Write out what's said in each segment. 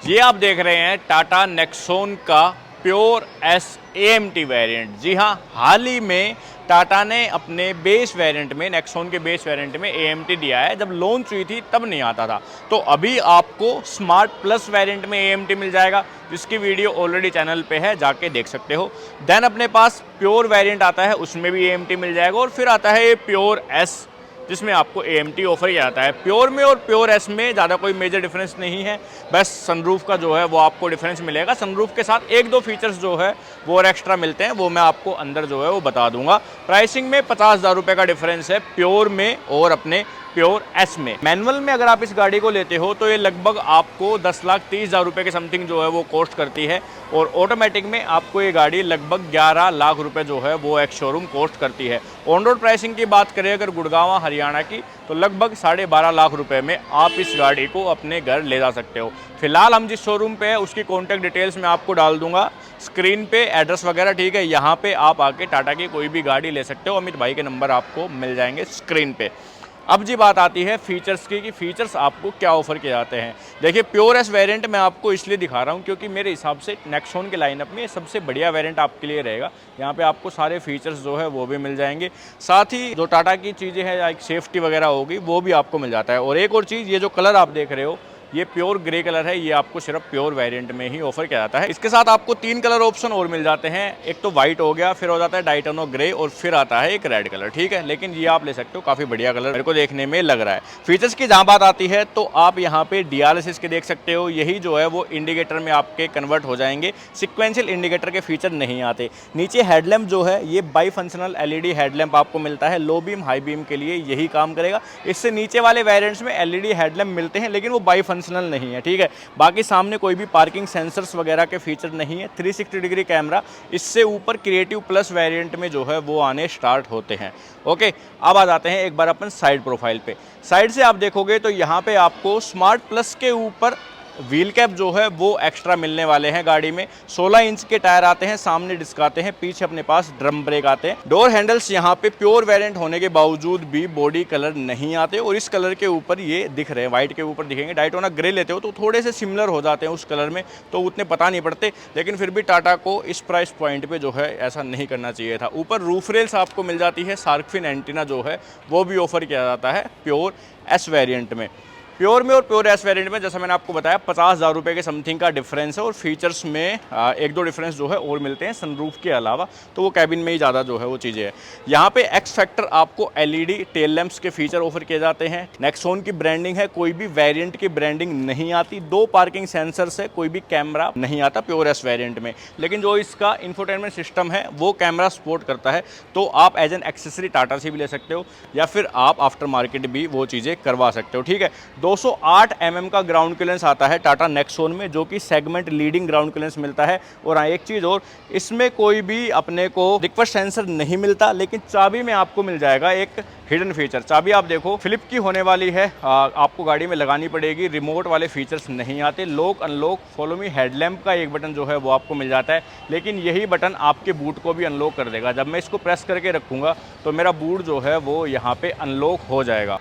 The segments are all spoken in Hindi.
ये आप देख रहे हैं टाटा नेक्सॉन का प्योर एस AMT वेरिएंट। जी हाँ, हाल ही में टाटा ने अपने बेस वेरिएंट में, नेक्सॉन के बेस वेरिएंट में AMT दिया है। जब लॉन्च हुई थी तब नहीं आता था, तो अभी आपको स्मार्ट प्लस वेरिएंट में AMT मिल जाएगा, जिसकी वीडियो ऑलरेडी चैनल पे है, जाके देख सकते हो। देन अपने पास प्योर वेरिएंट आता है, उसमें भी AMT मिल जाएगा। और फिर आता है ये प्योर एस, जिसमें आपको AMT ऑफर किया जाता है। प्योर में और प्योर एस में ज़्यादा कोई मेजर डिफरेंस नहीं है, बस सनरूफ का जो है वो आपको डिफरेंस मिलेगा। सनरूफ के साथ एक दो फीचर्स जो है वो और एक्स्ट्रा मिलते हैं, वो मैं आपको अंदर जो है वो बता दूंगा। प्राइसिंग में 50,000 रुपये का डिफरेंस है प्योर में और अपने प्योर एस में। मैनुअल में अगर आप इस गाड़ी को लेते हो तो ये लगभग आपको 10,30,000 रुपये के समथिंग जो है वो कॉस्ट करती है, और ऑटोमेटिक में आपको ये गाड़ी लगभग 11 लाख रुपए जो है वो एक शोरूम कॉस्ट करती है। ऑन रोड प्राइसिंग की बात करें अगर गुड़गांव हरियाणा की, तो लगभग 12.5 लाख रुपए में आप इस गाड़ी को अपने घर ले जा सकते हो। फिलहाल हम जिस शोरूम पे है उसकी कॉन्टैक्ट डिटेल्स मैं आपको डाल दूंगा स्क्रीन पे, एड्रेस वगैरह, ठीक है। यहाँ पे आप आके टाटा की कोई भी गाड़ी ले सकते हो। अमित भाई के नंबर आपको मिल जाएंगे स्क्रीन पे। अब जी बात आती है फीचर्स की कि फीचर्स आपको क्या ऑफर किए जाते हैं। देखिए, प्योर एस वेरिएंट मैं आपको इसलिए दिखा रहा हूँ क्योंकि मेरे हिसाब से नेक्सॉन के लाइनअप में सबसे बढ़िया वेरिएंट आपके लिए रहेगा। यहाँ पे आपको सारे फीचर्स जो है वो भी मिल जाएंगे, साथ ही जो टाटा की चीज़ें हैं लाइक सेफ्टी वगैरह होगी वो भी आपको मिल जाता है। और एक और चीज़, ये जो कलर आप देख रहे हो ये प्योर ग्रे कलर है, ये आपको सिर्फ प्योर वेरिएंट में ही ऑफर किया जाता है। इसके साथ आपको 3 कलर ऑप्शन और मिल जाते हैं, एक तो व्हाइट हो गया, फिर हो जाता है डाइटनो ग्रे, और फिर आता है एक रेड कलर, ठीक है। लेकिन ये आप ले सकते हो, काफ़ी बढ़िया कलर मेरे को देखने में लग रहा है। फीचर्स की जहाँ बात आती है तो आप यहाँ पे DRSS के देख सकते हो, यही जो है वो इंडिकेटर में आपके कन्वर्ट हो जाएंगे। सिक्वेंशियल इंडिकेटर के फीचर नहीं आते। नीचे हेडलैम्प जो है ये बाई फंक्शनल LED हेडलैम्प आपको मिलता है, लो बीम हाई बीम के लिए यही काम करेगा। इससे नीचे वाले वेरिएंट्स में LED हेडलैम्प मिलते हैं, लेकिन वो बाई फंक्शनल नहीं है, ठीक है। बाकी सामने कोई भी पार्किंग सेंसर्स वगैरह के फीचर नहीं है। 360 डिग्री कैमरा इससे ऊपर क्रिएटिव प्लस वेरिएंट में जो है वो आने स्टार्ट होते हैं। ओके, अब आ जाते हैं एक बार अपन साइड प्रोफाइल पे। साइड से आप देखोगे तो यहाँ पे आपको स्मार्ट प्लस के ऊपर व्हील कैप जो है वो एक्स्ट्रा मिलने वाले हैं गाड़ी में। 16 इंच के टायर आते हैं, सामने डिस्क आते हैं, पीछे अपने पास ड्रम ब्रेक आते हैं। डोर हैंडल्स यहाँ पे प्योर वेरिएंट होने के बावजूद भी बॉडी कलर नहीं आते, और इस कलर के ऊपर ये दिख रहे हैं, व्हाइट के ऊपर दिखेंगे। डायटोना ग्रे लेते हो तो थोड़े से सिमिलर हो जाते हैं उस कलर में, तो उतने पता नहीं पड़ते। लेकिन फिर भी टाटा को इस प्राइस पॉइंट पे जो है ऐसा नहीं करना चाहिए था। ऊपर रूफ रेल्स आपको मिल जाती है, शार्क फिन एंटीना जो है वो भी ऑफर किया जाता है प्योर एस वेरिएंट में। प्योर में और प्योर एस वेरिएंट में जैसा मैंने आपको बताया 50,000 रुपये के समथिंग का डिफरेंस है, और फीचर्स में एक दो डिफरेंस जो है और मिलते हैं सनरूफ के अलावा, तो वो कैबिन में ही ज़्यादा जो है वो चीज़ें हैं। यहाँ पे एक्स फैक्टर आपको LED टेल लैंप्स के फीचर ऑफर किए जाते हैं। नेक्सॉन की ब्रांडिंग है, कोई भी वेरिएंट की ब्रांडिंग नहीं आती। 2 पार्किंग सेंसर्स है, कोई भी कैमरा नहीं आता प्योर एस वेरिएंट में। लेकिन जो इसका इंफोटेनमेंट सिस्टम है वो कैमरा सपोर्ट करता है, तो आप एज एन एक्सेसरी टाटा से भी ले सकते हो, या फिर आप आफ्टर मार्केट भी वो चीज़ें करवा सकते हो, ठीक है। 208 mm का ग्राउंड क्लियरेंस आता है टाटा नेक्सॉन में, जो कि सेगमेंट लीडिंग ग्राउंड क्लियरेंस मिलता है। और एक चीज़ और, इसमें कोई भी अपने को रिक्वेस्ट सेंसर नहीं मिलता, लेकिन चाबी में आपको मिल जाएगा एक हिडन फीचर। चाबी आप देखो फ्लिप की होने वाली है, आपको गाड़ी में लगानी पड़ेगी। रिमोट वाले फीचर्स नहीं आते। Lock unlock follow me headlamp का एक बटन जो है वो आपको मिल जाता है, लेकिन यही बटन आपके बूट को भी अनलॉक कर देगा। जब मैं इसको प्रेस करके रखूँगा तो मेरा बूट जो है वो यहाँ पे अनलॉक हो जाएगा।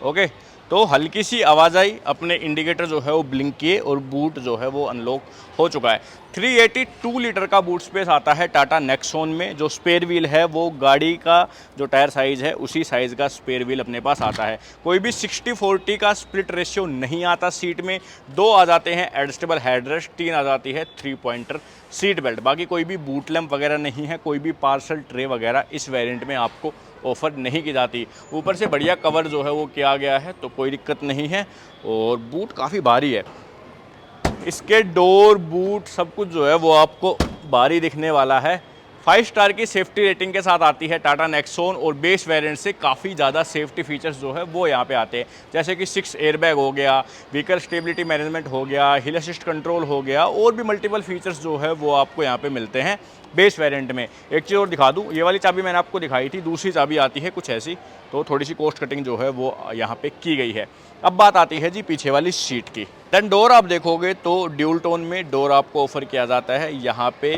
ओके, तो हल्की सी आवाज़ आई, अपने इंडिकेटर जो है वो ब्लिंक किए और बूट जो है वो अनलॉक हो चुका है। 382 लीटर का बूट स्पेस आता है टाटा नेक्सॉन में। जो स्पेयर व्हील है वो गाड़ी का जो टायर साइज़ है उसी साइज़ का स्पेयर व्हील अपने पास आता है। कोई भी 60-40 का स्प्लिट रेशियो नहीं आता सीट में। 2 आ जाते हैं एडजस्टेबल हेडरेस्ट, 3 आ जाती है 3 पॉइंटर सीट बेल्ट। बाकी कोई भी बूट लैंप वगैरह नहीं है, कोई भी पार्सल ट्रे वगैरह इस वेरिएंट में आपको ऑफर नहीं की जाती। ऊपर से बढ़िया कवर जो है वो किया गया है, तो कोई दिक्कत नहीं है। और बूट काफ़ी भारी है, इसके डोर बूट सब कुछ जो है वो आपको भारी दिखने वाला है। 5 स्टार की सेफ्टी रेटिंग के साथ आती है टाटा नेक्सॉन, और बेस वेरिएंट से काफ़ी ज़्यादा सेफ्टी फीचर्स जो है वो यहाँ पे आते हैं, जैसे कि 6 एयरबैग हो गया, व्हीकल स्टेबिलिटी मैनेजमेंट हो गया, हिल असिस्ट कंट्रोल हो गया, और भी मल्टीपल फीचर्स जो है वो आपको यहाँ पे मिलते हैं बेस वेरिएंट में। एक चीज़ और दिखा दूँ, ये वाली चाबी मैंने आपको दिखाई थी, दूसरी चाबी आती है कुछ ऐसी, तो थोड़ी सी कॉस्ट कटिंग जो है वो यहाँ पे की गई है। अब बात आती है जी पीछे वाली सीट की। देन डोर आप देखोगे तो ड्यूल टोन में डोर आपको ऑफर किया जाता है। यहाँ पे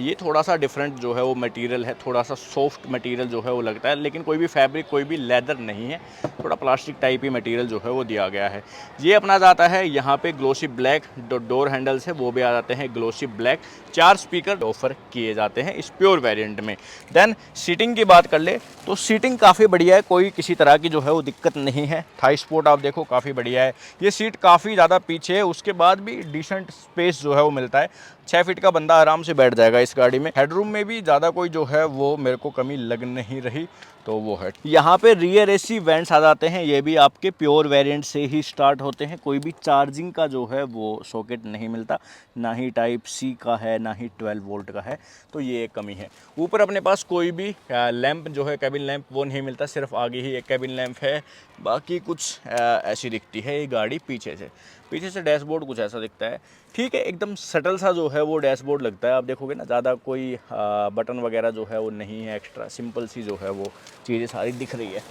ये थोड़ा सा डिफरेंट जो है वो मटेरियल है, थोड़ा सा सॉफ्ट मटेरियल जो है वो लगता है, लेकिन कोई भी फैब्रिक कोई भी लेदर नहीं है, थोड़ा प्लास्टिक टाइप ही मटेरियल जो है वो दिया गया है। ये अपना जाता है यहाँ पे ग्लोसी ब्लैक डोर हैंडल्स है वो भी आ जाते हैं ग्लोसी ब्लैक। 4 स्पीकर ऑफर किए जाते हैं इस प्योर वेरिएंट में। देन सीटिंग की बात कर ले तो सीटिंग काफ़ी बढ़िया है, कोई किसी तरह की जो है वो दिक्कत नहीं है। थाई सपोर्ट आप देखो काफ़ी बढ़िया है। ये सीट काफ़ी ज़्यादा पीछे है, उसके बाद भी डिसेंट स्पेस जो है वो मिलता है। 6 फीट का बंदा आराम से बैठ जाएगा इस गाड़ी में। हेडरूम में भी ज़्यादा कोई जो है वो मेरे को कमी लग नहीं रही, तो वो है। यहाँ पे रियर एसी वेंट्स आ जाते हैं, ये भी आपके प्योर वेरिएंट से ही स्टार्ट होते हैं। कोई भी चार्जिंग का जो है वो सॉकेट नहीं मिलता, ना ही टाइप सी का है ना ही 12 वोल्ट का है, तो ये एक कमी है। ऊपर अपने पास कोई भी लैंप जो है कैबिन लैंप वो नहीं मिलता, सिर्फ आगे ही एक कैबिन लैंप है, बाकी कुछ ऐसी दिखती है ये गाड़ी पीछे से। पीछे से डैशबोर्ड कुछ ऐसा दिखता है, ठीक है, एकदम सटल सा जो है वो डैशबोर्ड लगता है। आप देखोगे ना, ज़्यादा कोई बटन वगैरह जो है वो नहीं है, एक्स्ट्रा सिंपल सी जो है वो चीज़ें सारी दिख रही है।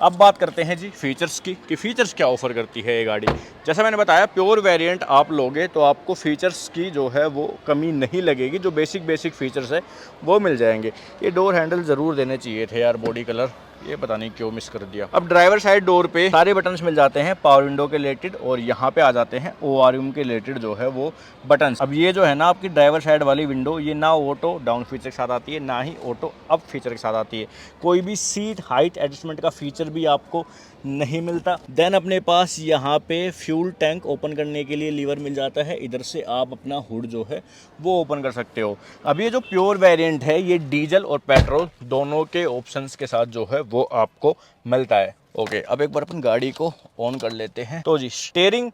अब बात करते हैं जी फीचर्स की कि फ़ीचर्स क्या ऑफ़र करती है ये गाड़ी। जैसा मैंने बताया प्योर वेरिएंट आप लोगे तो आपको फ़ीचर्स की जो है वो कमी नहीं लगेगी, जो बेसिक फ़ीचर्स है वो मिल जाएंगे। ये डोर हैंडल ज़रूर देने चाहिए थे यार, बॉडी कलर, ये पता नहीं क्यों मिस कर दिया। अब ड्राइवर साइड डोर पे सारे बटन्स मिल जाते हैं पावर विंडो के रिलेटेड, और यहाँ पे आ जाते हैं ORM के रिलेटेड जो है वो बटन्स। अब ये जो है ना आपकी ड्राइवर साइड वाली विंडो, ये ना ऑटो डाउन फीचर के साथ आती है ना ही ऑटो अप फीचर के साथ आती है। कोई भी सीट हाइट एडजस्टमेंट का फीचर भी आपको नहीं मिलता। देन अपने पास यहाँ पे फ्यूल टैंक ओपन करने के लिए लीवर मिल जाता है, इधर से आप अपना हुड जो है वो ओपन कर सकते हो। अब ये जो प्योर वेरिएंट है ये डीजल और पेट्रोल दोनों के ऑप्शंस के साथ जो है वो आपको मिलता है। ओके, अब एक बार अपन गाड़ी को ऑन कर लेते हैं। तो जी स्टीयरिंग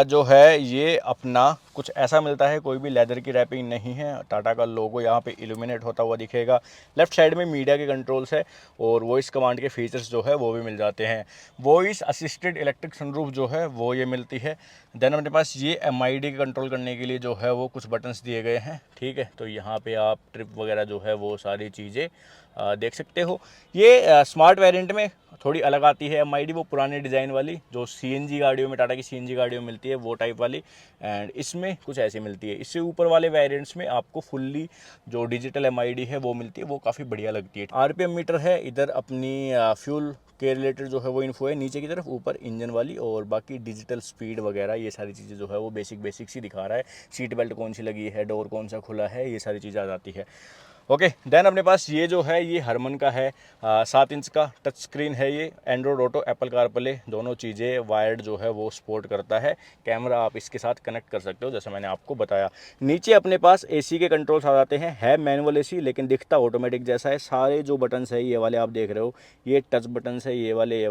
जो है ये अपना कुछ ऐसा मिलता है, कोई भी लेदर की रैपिंग नहीं है। टाटा का लोगो यहाँ पे इल्यूमिनेट होता हुआ दिखेगा। लेफ्ट साइड में मीडिया के कंट्रोल्स है और वॉइस कमांड के फीचर्स जो है वो भी मिल जाते हैं। वॉइस असिस्टेड इलेक्ट्रिक सनरूफ जो है वो ये मिलती है। देन अपने पास ये MID के कंट्रोल करने के लिए जो है वो कुछ बटन्स दिए गए हैं, ठीक है। तो यहाँ पे आप ट्रिप वगैरह जो है वो सारी चीज़ें देख सकते हो। ये स्मार्ट वेरिएंट में थोड़ी अलग आती है MID, वो पुराने डिज़ाइन वाली जो CNG गाड़ियों में, टाटा की CNG गाड़ियों में मिलती है वो टाइप वाली, एंड इसमें कुछ ऐसी मिलती है। इससे ऊपर वाले वेरिएंट्स में आपको फुल्ली जो डिजिटल MID है वो मिलती है, वो काफ़ी बढ़िया लगती है। RPM मीटर है, इधर अपनी फ्यूल के रिलेटेड जो है वो इन्फो है नीचे की तरफ, ऊपर इंजन वाली, और बाकी डिजिटल स्पीड वगैरह ये सारी चीज़ें जो है वो बेसिक सी दिखा रहा है। सीट बेल्ट कौन सी लगी है, डोर कौन सा खुला है, ये सारी चीज़ें आ जाती है। ओके, देन अपने पास ये जो है ये हरमन का है, 7 इंच का टच स्क्रीन है। ये एंड्रॉयड ऑटो, एप्पल कारप्ले दोनों चीज़ें वायर्ड जो है वो सपोर्ट करता है। कैमरा आप इसके साथ कनेक्ट कर सकते हो जैसा मैंने आपको बताया। नीचे अपने पास AC के कंट्रोल्स आ जाते हैं, है मैनुअल AC लेकिन दिखता ऑटोमेटिक जैसा है। सारे जो बटन्स है ये वाले आप देख रहे हो, ये टच बटन्स है, ये वाले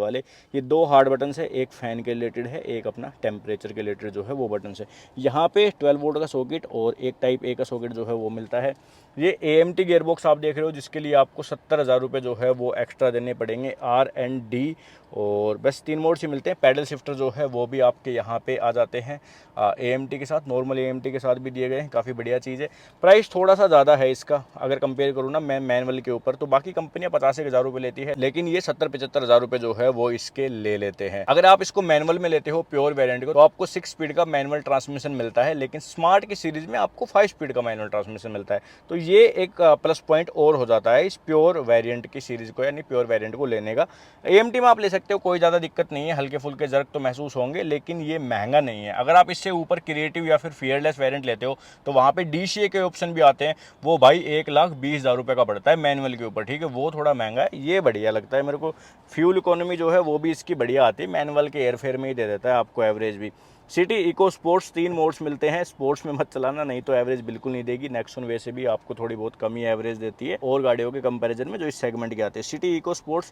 ये 2 हार्ड बटन्स है, एक फ़ैन के रिलेटेड है, एक अपना टेम्परेचर के रिलेटेड जो है वो बटन्स है। यहाँ पे 12 वोल्ट का सॉकेट और एक टाइप A का सॉकेट जो है वो मिलता है। ये AMT गियरबॉक्स आप देख रहे हो, जिसके लिए आपको 70,000 रुपये जो है वो एक्स्ट्रा देने पड़ेंगे R&D, और बस 3 मोड से मिलते हैं। पैडल शिफ्टर जो है वो भी आपके यहाँ पे आ जाते हैं AMT के साथ, नॉर्मल AMT के साथ भी दिए गए हैं, काफ़ी बढ़िया चीज़ है। प्राइस थोड़ा सा ज़्यादा है इसका अगर कंपेयर करूँ ना मैं मैनुअल के ऊपर, तो बाकी कंपनियाँ 85,000 रुपये लेती है, लेकिन ये 70-75,000 रुपये जो है वो इसके ले लेते हैं। अगर आप इसको मैनुअल में लेते हो प्योर वेरिएंट को, तो आपको 6 स्पीड का मैनुअल ट्रांसमिशन मिलता है, लेकिन स्मार्ट की सीरीज़ में आपको 5 स्पीड का मैनुअल ट्रांसमिशन मिलता है। तो ये एक प्लस पॉइंट और हो जाता है इस प्योर वेरिएंट की सीरीज़ को, यानी प्योर वेरिएंट को लेने का। AMT में आप ले सकते हो, कोई ज़्यादा दिक्कत नहीं है, हल्के फुल्के जर्क तो महसूस होंगे, लेकिन ये महंगा नहीं है। अगर आप इससे ऊपर क्रिएटिव या फिर फियरलेस वेरिएंट लेते हो तो वहाँ पे DCA के ऑप्शन भी आते हैं, वो भाई 1,20,000 रुपये का पड़ता है मैनुअल के ऊपर, ठीक है, वो थोड़ा महंगा है। ये बढ़िया लगता है मेरे को, फ्यूल इकोनॉमी जो है वो भी इसकी बढ़िया आती है, मैनुअल के एयरफेयर में ही दे देता है आपको एवरेज भी। सिटी, इको, स्पोर्ट्स 3 मोड्स मिलते हैं। स्पोर्ट्स में मत चलाना, नहीं तो एवरेज बिल्कुल नहीं देगी। नेक्सॉन वैसे भी आपको थोड़ी बहुत कम ही एवरेज देती है और गाड़ियों के कंपैरिजन में जो इस सेगमेंट के आते हैं। सिटी, इको, स्पोर्ट्स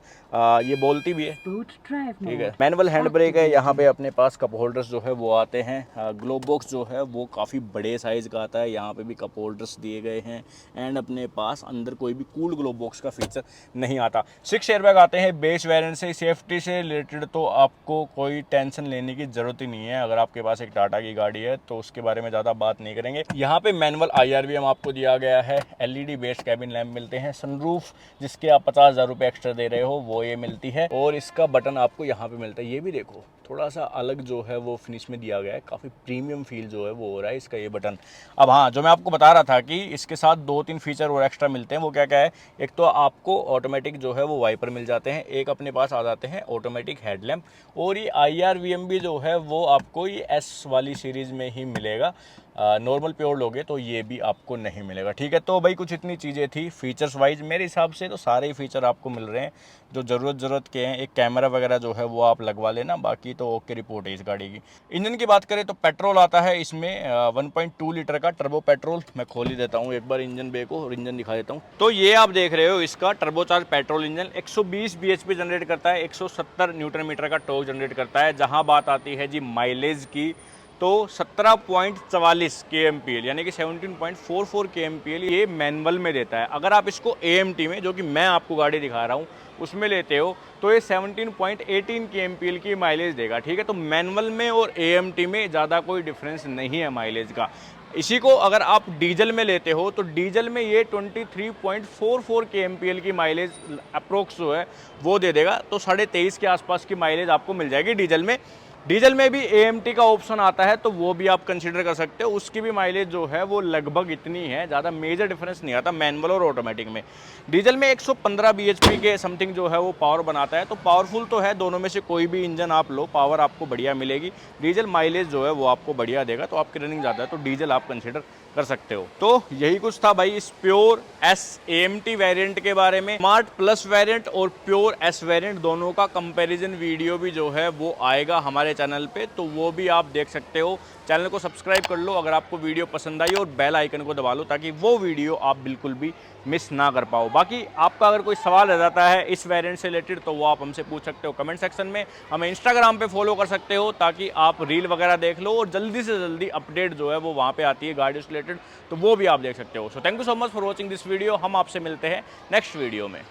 ये बोलती भी है, ठीक है। मैनुअल हैंड ब्रेक है। यहाँ पे अपने पास कप होल्डर्स जो है वो आते हैं। ग्लोब बॉक्स जो है वो काफ़ी बड़े साइज़ का आता है, यहाँ पे भी कप होल्डर्स दिए गए हैं। एंड अपने पास अंदर कोई भी कूल ग्लोब बॉक्स का फीचर नहीं आता। 6 एयरबैग आते हैं बेस वेरिएंट से। सेफ्टी से रिलेटेड तो आपको कोई टेंशन लेने की ज़रूरत ही नहीं है। अगर आपके पास एक टाटा की गाड़ी है तो उसके बारे में ज़्यादा बात नहीं करेंगे। यहाँ पे मैनुअल IRVM आपको दिया गया है, LED बेस्ड कैबिन लैम्प मिलते हैं, सनरूफ जिसके आप 50,000 रुपये एक्स्ट्रा दे रहे हो वो ये मिलती है, और इसका बटन आपको यहाँ पे मिलता है। ये भी देखो थोड़ा सा अलग जो है वो फिनिश में दिया गया है, काफ़ी प्रीमियम फील जो है वो हो रहा है इसका ये बटन। अब हाँ, जो मैं आपको बता रहा था कि इसके साथ 2-3 फीचर और एक्स्ट्रा मिलते हैं, वो क्या क्या है। एक तो आपको ऑटोमेटिक जो है वो वाइपर मिल जाते हैं, एक अपने पास आ जाते हैं ऑटोमेटिक हेडलैम्प, और ये IRVM भी जो है वो आपको ये S वाली सीरीज़ में ही मिलेगा। नॉर्मल प्योर लोगे तो ये भी आपको नहीं मिलेगा, ठीक है। तो भाई कुछ इतनी चीज़ें थी फीचर्स वाइज, मेरे हिसाब से तो सारे ही फीचर आपको मिल रहे हैं जो ज़रूरत के हैं। एक कैमरा वगैरह जो है वो आप लगवा लेना, बाकी तो ओके रिपोर्ट है इस गाड़ी की। इंजन की बात करें तो पेट्रोल आता है इसमें 1.2 लीटर का टर्बो पेट्रोल। मैं खोल ही देता हूँ एक बार इंजन बे को और इंजन दिखा देता हूँ। तो ये आप देख रहे हो इसका turbocharge petrol engine 120 bhp generate करता है, 170 न्यूटन मीटर का टॉर्क जनरेट करता है। जहाँ बात आती है जी माइलेज की तो 17.44 kmpl यानी कि 17.44 kmpl ये मैनुअल में देता है। अगर आप इसको AMT में, जो कि मैं आपको गाड़ी दिखा रहा हूँ, उसमें लेते हो तो ये 17.18 kmpl की माइलेज देगा, ठीक है। तो मैनुअल में और AMT में ज़्यादा कोई डिफरेंस नहीं है माइलेज का। इसी को अगर आप डीजल में लेते हो तो डीजल में ये 23.44 kmpl की माइलेज अप्रोक्स जो है वो दे देगा, तो 23.5 के आसपास की माइलेज आपको मिल जाएगी डीजल में। डीजल में भी AMT का ऑप्शन आता है तो वो भी आप कंसीडर कर सकते हो, उसकी भी माइलेज जो है वो लगभग इतनी है, ज़्यादा मेजर डिफरेंस नहीं आता मैनुअल और ऑटोमेटिक में। डीजल में 115 bhp के समथिंग जो है वो पावर बनाता है, तो पावरफुल तो है, दोनों में से कोई भी इंजन आप लो पावर आपको बढ़िया मिलेगी। डीजल माइलेज जो है वो आपको बढ़िया देगा, तो आपकी रनिंग ज़्यादा है तो डीजल आप कंसिडर कर सकते हो। तो यही कुछ था भाई इस प्योर S AMT वेरिएंट के बारे में। स्मार्ट प्लस वेरिएंट और प्योर S वेरिएंट दोनों का कंपैरिजन वीडियो भी जो है वो आएगा हमारे चैनल पे, तो वो भी आप देख सकते हो। चैनल को सब्सक्राइब कर लो अगर आपको वीडियो पसंद आई, और बेल आइकन को दबा लो ताकि वो वीडियो आप बिल्कुल भी मिस ना कर पाओ। बाकी आपका अगर कोई सवाल रह जाता है इस वेरिएंट से रिलेटेड तो वो आप हमसे पूछ सकते हो कमेंट सेक्शन में। हमें इंस्टाग्राम पे फॉलो कर सकते हो ताकि आप रील वगैरह देख लो, और जल्दी से जल्दी अपडेट जो है वो वहाँ पे आती है गाड़ी से रिलेटेड, तो वो भी आप देख सकते हो। So thank you so much for watching this video. हम आपसे मिलते हैं नेक्स्ट वीडियो में।